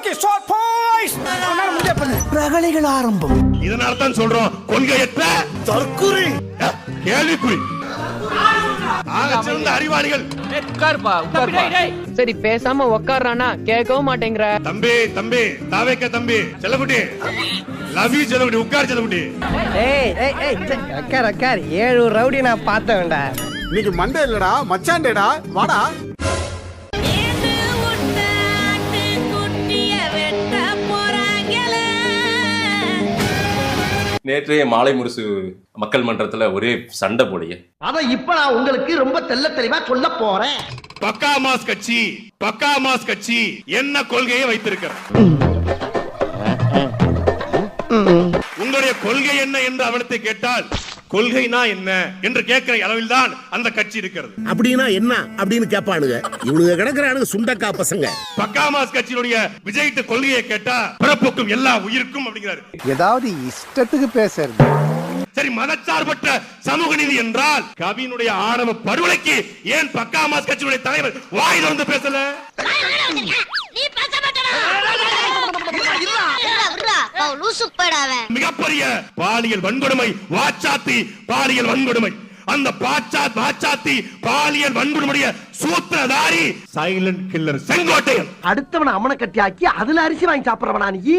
Okay short boys பிரகலைகள் ஆரம்பம். இதனால தான் சொல்றோம் கொள்கையற்ற தற்குறி கேள்விக்குறி. ஆகச்சிறந்த அறிவாளிகள். சரி பேசாம உக்காரானா கேட்கவும் மாட்டேங்கிற. தம்பி தம்பி தாவேக்க தம்பி செல்லகுட்டி லவ் யூ செல்லகுட்டி உட்கார் செல்லகுட்டி. உட்கார் 7 ரவுடி நான் பார்த்த வேண்டா. இன்னைக்கு மண்டே இல்லடா மச்சாண்டேடா வாடா. நேற்றைய மாலை முரசு மக்கள் மன்றத்துல ஒரே சண்டை போடிய. அத இப்ப நான் உங்களுக்கு ரொம்ப தெள்ள தெளிவா சொல்ல போறேன். பக்கா மாஸ் கட்சி என்ன கொள்கையை வைத்திருக்கிறார்? உங்களுடைய கொள்கை என்ன என்று அவனத்தை கேட்டால் கொள்கைனா என்ன என்று கேட்கிற அளவில் தான் அந்த கட்சி இருக்கிறது. அப்படின்னா என்ன அப்படின்னு கேட்பானுங்க. இவனுங்க கிடக்குறானுங்க சுண்டக்கா பசங்க. பக்கா மாஸ் கட்சியினுடைய விஜய்கிட்ட கொள்கையை கேட்டா பிறப்புக்கும் எல்லா உயிருக்கும் அப்படிங்கிறாரு. ஏதாவது இஷ்டத்துக்கு பேசுறது. சரி மதச்சார்பற்ற சமூக நீதி என்றால் கவியினுடைய ஆணவ படுகொலைக்கு ஏன் பக்கா மாஸ் கட்சியினுடைய தலைவர் வாயில வந்து பேசல? மிகப்பெரிய பாலியல் வன்கொடுமை வாச்சாத்தி பாலியல் வன்கொடுமை. அந்த வாச்சாத்தி பாலியல் வன்கொடுமைய சூத்திரதாரி சைலண்ட் கில்லர் செங்கோட்டையன். அடுத்தவன அம்மனை கட்டி ஆக்கி அதுல அரிசி வாங்கி சாப்பிடுறவனா நீ?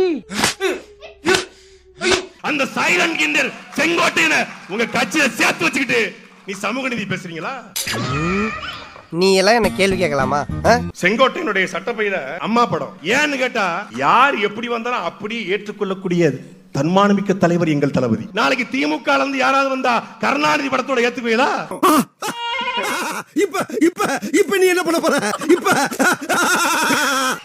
அந்த சைலண்ட் கில்லர் செங்கோட்டையனை உங்க கட்சியில சேர்த்து வச்சுக்கிட்டு நீ சமூக நீதி பேசுறீங்களா? நீ எல்லாம் என்ன கேள்வி கேட்கலாமா? செங்கோட்டையனுடைய சட்டப்பையில அம்மா படம் ஏன்னு கேட்டா யார் எப்படி வந்தாலும் அப்படி ஏற்றுக்கொள்ளக்கூடியது தன்மானமிக்க தலைவர் எங்கள் தளபதி. நாளைக்கு திமுக இருந்து யாராவது வந்தா கருணாநிதி படத்தோட ஏத்துக்குவீங்களா? இப்ப நீ என்ன பண்ண போற? இப்ப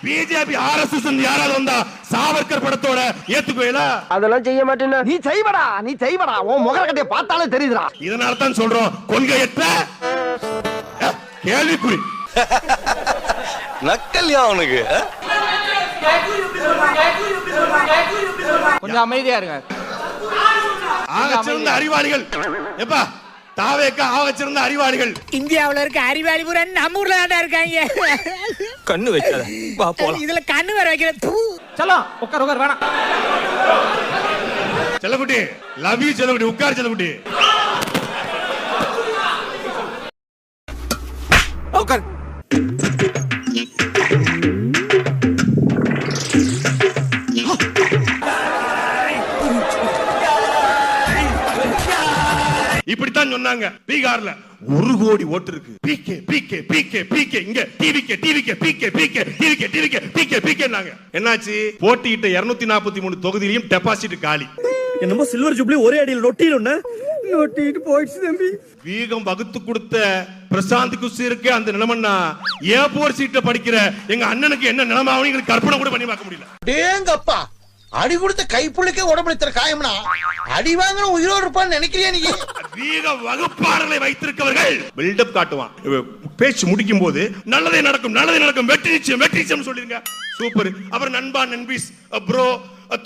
பிஜேபி RSS யாராவது வந்தா சாவர்கர் படத்தோட ஏத்துக்குவீங்களா? அதெல்லாம் செய்ய மாட்டேன். நீ செய்வடா உன் முகர கட்டைய பார்த்தாலே தெரியுதுடா. இதனால தான் சொல்றோம் கொள்கையற்ற கேள்விக்குறி. நக்கல்யா அவனுக்கு. கொஞ்சம் அமைதியா இருங்க. ஆகச்சிறந்த அறிவாளிகள் எப்பா தாவேக்கா ஆகச்சிறந்த அறிவாளிகள். இந்தியாவுல இருக்க அறிவாளி பூரா நம்ம ஊர்ல தான் இருக்காங்க. கண்ணு வைக்காத வா போலாம். இதுல கண்ணு வேற வைக்கிறது. சலோ உட்கார் வேணாம். செல்லகுட்டி லவ் யூ செல்லகுட்டி உட்கார் செல்லகுட்டி. உட்கார். இப்படித்தான் சொன்னாங்க பீகார்ல 1 கோடி ஓட்டு இருக்கு. பிகே பிகே பிகே பிகே இங்க TVK TVK PK PK TVK TVK PK பிகேனாங்க. என்னாச்சு? போட்டியிட்ட 243 தொகுதியிலும் டெபாசிட் காலி. என்னமோ சில்வர் ஜூப்ளி ஒரே அடியில் நொட்டிட்டு போயிடுச்சு தம்பி. வீகம் வகுத்து கொடுத்த பிரசாந்த் குஸ்ஸிருக்கு அந்த நிலைமைன்னா ஏர்போர்ட் சீட்ல படிக்கிற எங்க அண்ணனுக்கு என்ன நிலைமை ஆகும் கற்பனை கூட பண்ணி பார்க்க முடியல. டேங்கப்பா அடி கொடுத்த கைப்புள்ளிக்கே உடம்புல காயம்னா அடி வாங்குற உயிரோடு இருப்பான்னு நினைக்கிறியா நீ? வீக வகுப்பாளர்களை வைத்திருக்கவர்கள் பில்டப் காட்டுவான். பேச்சு முடிக்கும் போது நல்லதே நடக்கும் வெற்றி நிச்சயம் சொல்லிருங்க. சூப்பர். அப்புறம் நண்பா நண்பீஸ் ப்ரோ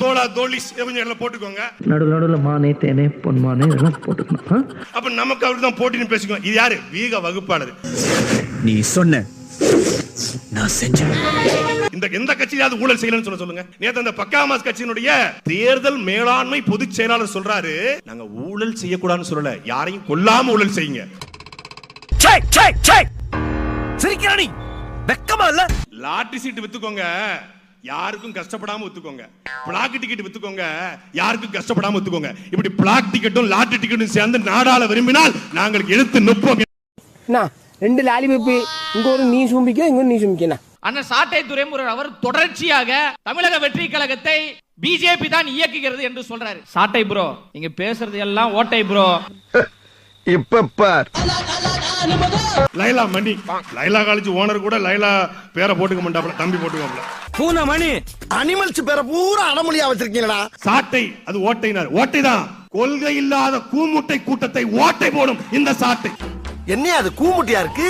தோளா தோலிஸ் எல்லாம் போட்டுக்கோங்க. நடுவுல மானே தேனே பொன்மானே இதெல்லாம் போட்டுக்கணும். அப்ப நமக்கு அவரு தான் போட்டின்னு பேசிக்கோ. இது யாரு? வீக வகுப்பாளர். நீ சொன்ன நான் செஞ்சேன். இந்த எந்த கட்சியாவது ஊழல் செய்யலன்னு சொல்லுங்க. நேத்து அந்த பக்கா மாஸ் கட்சியினுடைய தேர்தல் மேலாண்மை பொதுச் செயலாளர் சொல்றாரு நாங்க ஊழல் செய்யக்கூடாதுன்னு சொல்லல, யாரையும் கொல்லாம ஊழல் செய்யுங்க. சரிக்கறானி வெக்கமா இல்ல? லாட்டரி சீட் வித்துக்கோங்க, யாருக்கும் கஷ்டப்படாம வித்துக்கோங்க. பிளாக் டிக்கெட் வித்துக்கோங்க, யாருக்கும் கஷ்டப்படாம வித்துக்கோங்க. இப்படி பிளாக் டிக்கெட்டும் லாட்டரி டிக்கெட்டும் சேர்ந்து நாடாள விரும்பினால் நாங்கள் எடுத்து நிற்போம். ரெண்டு லாலிபப்பு இங்க ஒரு நீ சும்பிக்க இங்க நீ சும்பிக்கனா. அண்ணன் சாட்டை துரைமுருகன் அவர் தொடர்ச்சியாக தமிழக வெற்றி கழகத்தை பிஜேபி தான் இயக்குகிறது என்று சொல்றாரு. சாட்டை ப்ரோ நீங்க பேசுறது எல்லாம் ஓட்டை ப்ரோ. இப்ப லைலா மணி லைலா காலேஜ் ஓனர் கூட லைலா பேரை போட்டுக்க மாட்டாப்ல, தம்பி போட்டுக்கோப்ல. பூனா மணி அனிமல்ஸ் பேரை பூரா அடமொழியா வச்சிருக்கீங்களா? சாட்டை அது ஓட்டைனார். ஓட்டைதான் கொள்கை இல்லாத கூமுட்டை கூட்டத்தை ஓட்டை போடும் இந்த சாட்டை. என்ன அது கூமுட்டியா இருக்கு?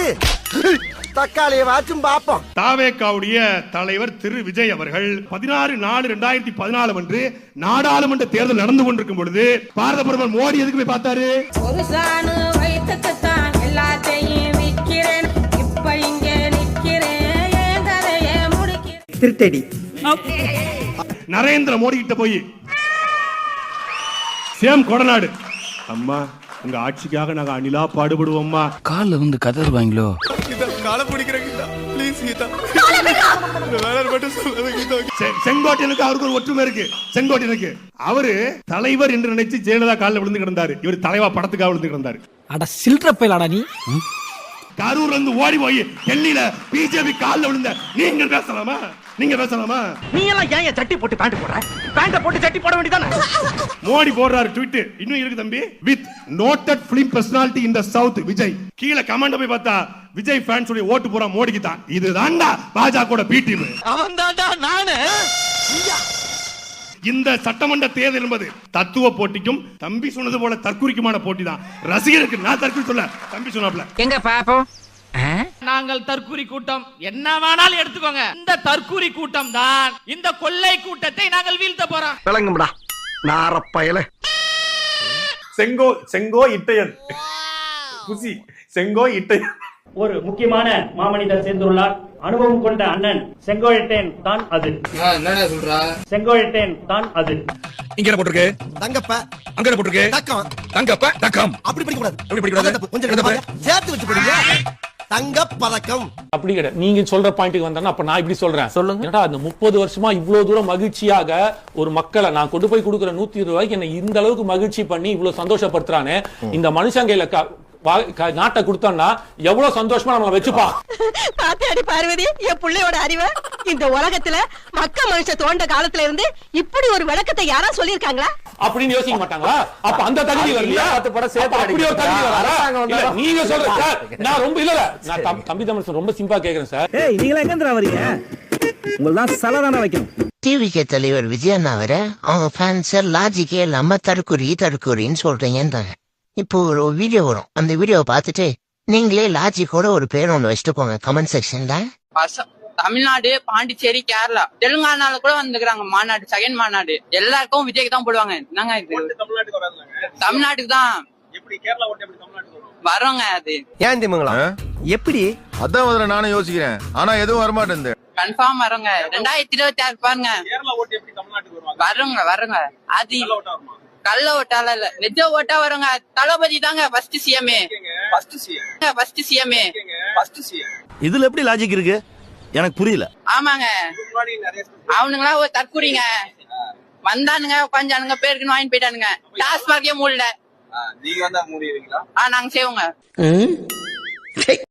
தக்காளியை வாச்சும் பாப்போம். தாவேகாவுடைய தலைவர் திரு விஜய் அவர்கள் 16/4/2014 அன்று நாடாளுமன்ற தேர்தல் நடந்து கொண்டிருக்கும் பொழுது பாரத பிரதமர் மோடி எதுக்கு போய் பார்த்தாரு? ஒரு சாணு வைத்துக்குத்தான் எல்லாத்தையும் விக்கிறேன், இப்ப இங்க நிக்கிறேன், ஏன் கதையை முடிக்கிறேன். திருட்டடி நரேந்திர மோடி கிட்ட போய் சேம் கொடநாடு, அம்மா உங்க ஆட்சிக்காக நாங்க அணிலா பாடுபடுவோம்மா. கால்ல வந்து கதறுவாங்களோ. செங்கோட்டையனுக்கு அவருக்கு ஒரு ஒற்றுமை இருக்கு. செங்கோட்டையனுக்கு அவரு தலைவர் என்று நினைச்சு ஜெயலலிதா காலில் விழுந்து கிடந்தாரு. இவர் தலைவா படத்துக்காக விழுந்து கிடந்தாரு. அட சில்றப்பையிலாடா நீ. கரூர்ல இருந்து ஓடி போய் டெல்லியில பிஜேபி காலில் விழுந்த நீங்க பேசலாமா? நீங்க பேசலாமா? நீ எல்லாம் ஏன் சட்டி போட்டு பேண்ட் போடுற? பேண்ட போட்டு சட்டி போட வேண்டியதானே? மோடி போடுறாரு ட்வீட். இன்னும் இருக்கு தம்பி. With noted film personality in the south Vijay. கீழ கமெண்ட் போய் பார்த்தா விஜய் ஃபேன்ஸ் உடைய ஓட்டு போற மோடிக்கு தான். இதுதான்டா பாஜகவோட பி டீம். அவன் தான்டா நானு. இந்த சட்டமன்ற தேர்தல் என்பது தத்துவ போட்டிக்கும் தம்பி சொன்னது போல தற்குறிக்குமான போட்டி தான். ரசிகருக்கு நான் தற்குறி சொல்ல, தம்பி சொன்னாப்ல. எங்க பாப்போம். நாங்கள் தற்குறி கூட்டம் என்ன வேணாலும் எடுத்துக்கோங்க. இந்த தற்குறி கூட்டம் தான் இந்த கொள்ளை கூட்டத்தை நாங்கள் வீழ்த்த போறோம். விளங்கும்டா நாரப்பயல. செங்கோ இட்டையன் குசி செங்கோ இட்டையன். ஒரு முக்கியமான மாமனிதர் சேர்ந்துள்ளார். அனுபவம் கொண்ட அண்ணன் செங்கோட்டையன் தான் அது. என்னடா சொல்றா? செங்கோட்டையன் தான் அது. இங்க என்ன போட்டிருக்கு? தங்கப்ப. அங்க என்ன போட்டிருக்கு? தக்கம். தங்கப்ப தக்கம். அப்படி படிக்க கூடாது. எப்படி படிக்க கூடாது? கொஞ்சம் சேர்த்து வச்சு படிங்க. தங்க பதக்கம். அப்படி கிடையாது. நீங்க சொல்ற பாயிண்ட்க்கு வந்தா அப்ப நான் இப்படி சொல்றேன். சொல்லுங்க. ஏன்னா அந்த 30 வருஷமா இவ்வளவு தூரம் மகிழ்ச்சியாக ஒரு மக்களை நான் கொண்டு போய் கொடுக்குற 120 ரூபாய்க்கு என்ன இந்த அளவுக்கு மகிழ்ச்சி பண்ணி இவ்வளவு சந்தோஷப்படுத்துறானே, இந்த மனுஷன் கையில நாட்டை கொடுத்தோம்னா எவ்வளவு சந்தோஷமா நம்ம வச்சுப்பான். பாத்தியாடி பார்வதி, என் பிள்ளையோட அறிவை. இந்த உலகத்துல மக்க மனுஷ தோண்ட காலத்துல இருந்து இப்படி ஒரு விளக்கத்தை யாரா சொல்லிருக்காங்களா அப்படின்னு யோசிக்க மாட்டாங்களா? அப்ப அந்த தகுதி வரலையா? அப்படி ஒரு தகுதி வரா? இல்ல நீங்க சொல்ற சார், நான் ரொம்ப இல்ல நான் தம்பி தமிழ் ரொம்ப சிம்பிளா கேக்குறேன் சார். ஏய் நீங்களா எங்கன்றா வரீங்க? உங்களதான் சலதான வைக்கணும். டிவிகே தலைவர் விஜய் அண்ணாவர அவங்க ஃபேன்ஸ் லாஜிக்கே இல்லாம தற்குறின்னு சொல்றீங்கன்றாங்க. இப்போ ஒரு வீடியோ வரும். அந்த வீடியோவை பார்த்துட்டு நீங்களே லாஜிக்கோட ஒரு பேர் ஒண்ணு வச்சுட்டு போங்க கமெண்ட் செக்ஷன்ல. தமிழ்நாடு, பாண்டிச்சேரி, கேரளா, தெலுங்கானால கூட வந்துக்கிறாங்க மாநாடு, செகண்ட் மாநாடு. எல்லாருக்கும் விஜய்க்கு தான் போடுவாங்க. என்னங்க இது? தமிழ்நாட்டுக்கு தான். வரோங்க. அது ஏன் திமுங்களா? எப்படி? அதான் முதல்ல நானும் யோசிக்கிறேன். ஆனா எதுவும் வரமாட்டேன். கன்ஃபார்ம் வரோங்க. 2026 பாருங்க. வரோங்க. அது கள்ள ஓட்டால இல்ல, நிஜ ஓட்டா வருங்க. தளபதி தாங்க ஃபர்ஸ்ட் சிஎம்ஏ. இதுல எப்படி லாஜிக் இருக்கு? எனக்கு புரியல. ஆமாங்க, அவனுங்களா ஒரு தற்குறிங்க. வந்தானுங்க, உட்காந்தானுங்க, பேருக்கு வாங்கிட்டு போயிட்டானுங்க. டாஸ்மார்க்கே மூடல. நீங்க வந்தா மூடிடுவீங்களா? நாங்க செய்வோங்க.